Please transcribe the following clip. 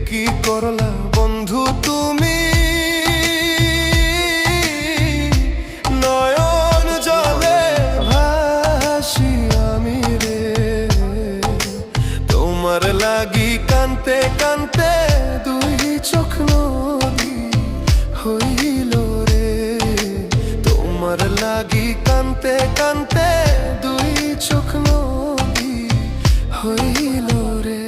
কি করলা বন্ধু তুমি, নয়ন জলে ভাসি আমি রে। তোমার লাগি কানতে কানতে দুই চোখ নদী হইল রে। তোমার লাগি কানতে কানতে দুই চোখ নদী হইল রে।